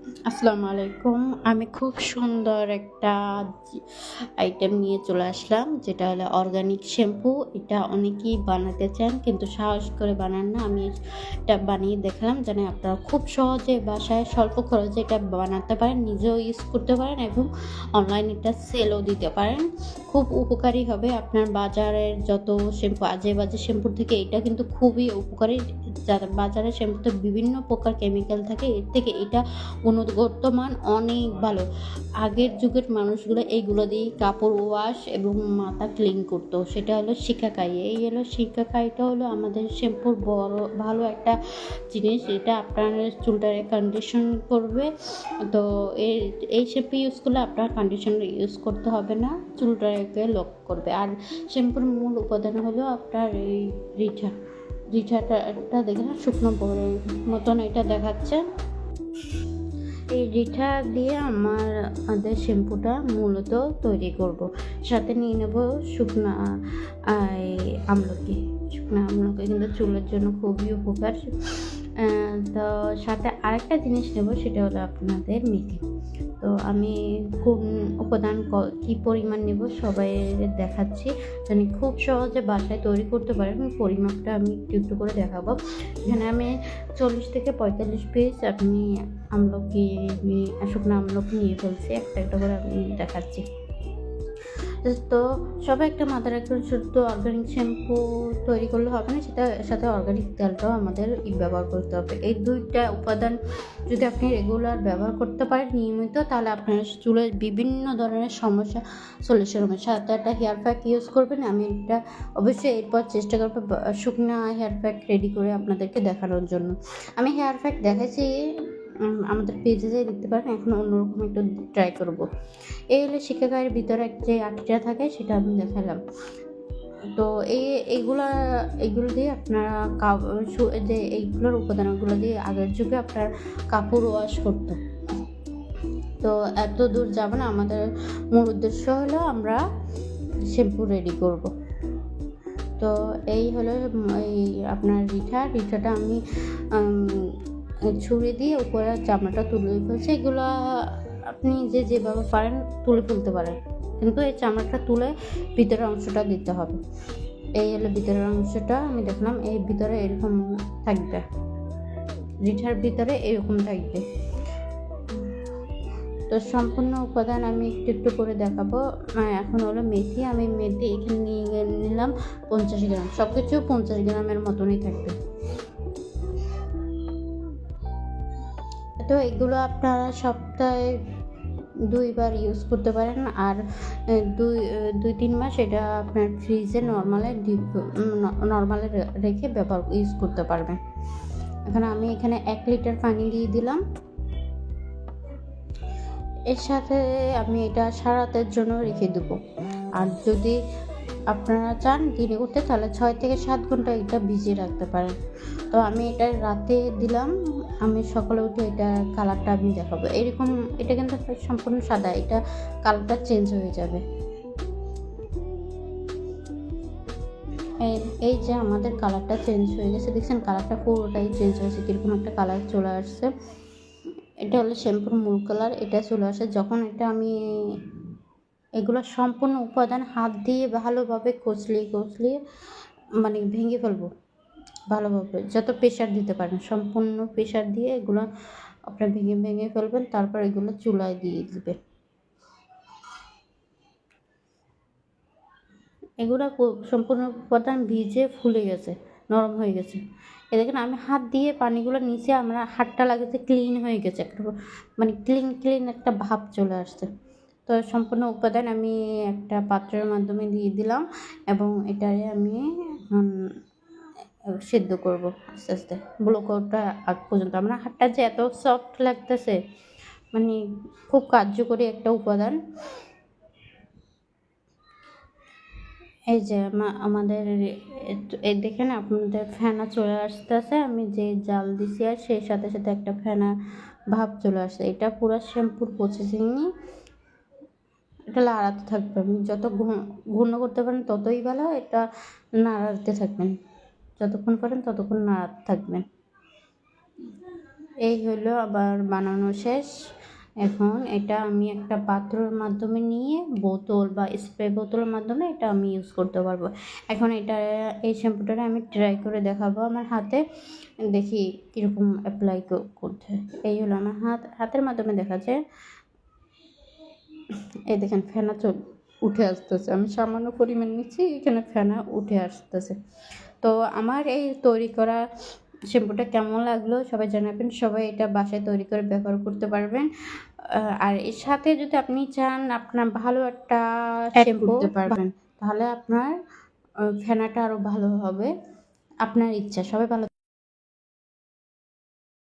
আসসালামু আলাইকুম। আমি খুব সুন্দর একটা আইটেম নিয়ে চলে আসলাম, যেটা হলো অর্গানিক শ্যাম্পু। এটা অনেকেই বানাতে চান কিন্তু সাহস করে বানান না। আমি এটা বানিয়ে দেখলাম যেন আপনারা খুব সহজে বাসায় স্বল্প খরচে এটা বানাতে পারেন, নিজেও ইউজ করতে পারেন এবং অনলাইনে এটা সেলও দিতে পারেন। খুব উপকারী হবে আপনার বাজারের যত শ্যাম্পু, আজে বাজে শ্যাম্পুর থেকে এটা কিন্তু খুবই উপকারী। বাজারের শ্যাম্পুতে বিভিন্ন প্রকার কেমিক্যাল থাকে, এর থেকে এটা গুণগত মান অনেক ভালো। আগের যুগের মানুষগুলো এইগুলো দিয়েই কাপড় ওয়াশ এবং মাথা ক্লিন করতো। সেটা হলো শিকাকাই। এই হলো শিকাকাইটা হলো আমাদের শ্যাম্পুর বড় ভালো একটা জিনিস। এটা আপনার চুলটারে কন্ডিশন করবে। তো এই শ্যাম্পু ইউজ করলে আপনার কন্ডিশনার ইউজ করতে হবে না, চুলটাকে লক করবে। আর শ্যাম্পুর মূল উপাদান হলো আপনার এই রিঠাটা দেখে না, শুকনো বড়ের মতন এটা দেখাচ্ছে। এই রিঠা দিয়ে আমাদের শ্যাম্পুটা মূলত তৈরি করব। সাথে নিয়ে নেব শুকনা আমলকি। শুকনো আমলকি কিন্তু চুলের জন্য খুবই উপকার। তো সাথে আরেকটা জিনিস নেব, সেটা হলো আপনাদের মেথি। তো আমি কোন উপাদান কী পরিমাণ নেব সবাই দেখাচ্ছি, যেন খুব সহজে বাসায় তৈরি করতে পারেন। পরিমাপটা আমি একটু একটু করে দেখাবো। এখানে আমি 40 থেকে 45 পিস আপনি আমলকি শুকনো আমলকি নিয়ে ফেলছি। একটা একটা করে আমি দেখাচ্ছি। তো সবাই একটা মাথায় রাখবেন, শুধু অর্গানিক শ্যাম্পু তৈরি করলে হবে না, সেটার সাথে অর্গানিক তেলটাও আমাদের ব্যবহার করতে হবে। এই দুইটা উপাদান যদি আপনি রেগুলার ব্যবহার করতে পারেন নিয়মিত, তাহলে আপনার চুলের বিভিন্ন ধরনের সমস্যা সলিউশন হবে। সাথে একটা হেয়ার প্যাক ইউজ করবেন। আমি এটা অবশ্যই এরপর চেষ্টা করবো শুকনো হেয়ার প্যাক রেডি করে আপনাদেরকে দেখানোর জন্য। আমি হেয়ার প্যাক দেখাচ্ছি, আমাদের পেজে যেয়ে দেখতে পারেন। এখন অন্যরকম একটু ট্রাই করব। এই হলো শিকাকাইয়ের ভিতরে যে আটিটা থাকে, সেটা আমি দেখালাম। তো এইগুলো দিয়ে আপনারা যে এইগুলোর উপাদানগুলো দিয়ে আগের যুগে আপনার কাপড় ওয়াশ করতো। তো এত দূর যাব না, আমাদের মূল উদ্দেশ্য হলো আমরা শ্যাম্পু রেডি করব। তো এই হলো এই আপনার রিঠাটা আমি ছুরি দিয়ে উপরে চামড়াটা তুলে ফেলছি। এগুলো আপনি যেভাবে পারেন তুলে ফেলতে পারেন, কিন্তু এই চামড়াটা তুলে ভিতরের অংশটা দিতে হবে। এই হলো ভিতরের অংশটা। আমি দেখলাম এই ভিতরে এরকম থাকবে, রিঠার ভিতরে এরকম থাকবে। তো সম্পূর্ণ উপাদান আমি একটু একটু করে দেখাবো। এখন হলো মেথি। আমি মেথি এখানে নিয়ে নিলাম 50 গ্রাম। সব কিছু 50 গ্রামের মতনই থাকবে। তো এগুলো আপনারা সপ্তাহে 2 বার ইউজ করতে পারেন। আর 2-3 মাস এটা আপনার ফ্রিজে নর্মালে রেখে ইউজ করতে পারবেন। আমি এখানে 1 লিটার পানি দিয়ে দিলাম। এর সাথে আমি এটা সারা রাতের জন্য রেখে দেবো। আর যদি আপনারা চান দিনে করতে, তাহলে 6 থেকে 7 ঘন্টা এটা ভিজিয়ে রাখতে পারেন। তো আমি এটা রাতে দিলাম। আমি সকালে উঠে এটা কালারটা আমি দেখাবো। এরকম এটা কিন্তু সম্পূর্ণ সাদা, এটা কালারটা চেঞ্জ হয়ে যাবে। এই যে আমাদের কালারটা চেঞ্জ হয়ে গেছে, দেখছেন কালারটা পুরোটাই চেঞ্জ হয়েছে, কীরকম একটা কালার চলে আসছে। এটা হলো শ্যাম্পুর মূল কালার। এটা চলে আসে যখন এটা আমি এগুলো সম্পূর্ণ উপাদান হাত দিয়ে ভালোভাবে কচলিয়ে মানে ভেঙে ফেলবো ভালোভাবে, যত প্রেশার দিতে পারেন সম্পূর্ণ প্রেশার দিয়ে এগুলো আপনার ভেঙে ফেলবেন। তারপর এগুলো চুলায় দিয়ে দিবেন। এগুলো সম্পূর্ণ উপাদান ভিজে ফুলে গেছে, নরম হয়ে গেছে। এ দেখেন আমি হাত দিয়ে পানিগুলো নিচে আমার হাতটা লাগেছে, ক্লিন হয়ে গেছে, একটা মানে ক্লিন একটা ভাব চলে আসছে। তো সম্পূর্ণ উপাদান আমি একটা পাত্রের মাধ্যমে দিয়ে দিলাম এবং এটারে আমি সেদ্ধ করব আস্তে আস্তে ব্লকআউটটা আগ পর্যন্ত। আমার হাতটা যে এত সফট লাগতেছে, মানে খুব কার্যকরী একটা উপাদান। এই যে আমাদের এই দেখেন আপনাদের ফেনা চলে আসতেছে। আমি যে জাল দিছি আর সেই সাথে সাথে একটা ফেনা ভাব চলে আসছে। এটা পুরো শ্যাম্পুর প্রসেসিংই। এটা নাড়াতে থাকবে। আপনি যত ঘন করতে পারেন ততই ভালো। এটা নাড়াতে থাকবেন, যতক্ষণ পারেন ততক্ষণ নাড়াতে থাকবেন। এই হলো আবার বানানো শেষ। এখন এটা আমি একটা পাত্রের মাধ্যমে নিয়ে বোতল বা স্প্রে বোতলের মাধ্যমে এটা আমি ইউজ করতে পারবো। এখন এই শ্যাম্পুটা আমি ট্রাই করে দেখাবো আমার হাতে, দেখি কীরকম অ্যাপ্লাই করতে। এই হলো আমার হাতের মাধ্যমে দেখা যায়। এই দেখেন ফেনা উঠে আসতেছে, আমি সামান্য পরিমাণ নিচ্ছি, এখানে ফেনা উঠে আসতেছে। তো আমার এই তৈরি করা শ্যাম্পুটা কেমন লাগলো সবাই জানাবেন। সবাই এটা বাসায় তৈরি করে ব্যবহার করতে পারবেন। আর এর সাথে যদি আপনি চান আপনার ভালো একটা শ্যাম্পু করতে পারবেন, তাহলে আপনার ফেনাটা আরও ভালো হবে। আপনার ইচ্ছা। সবাই ভালো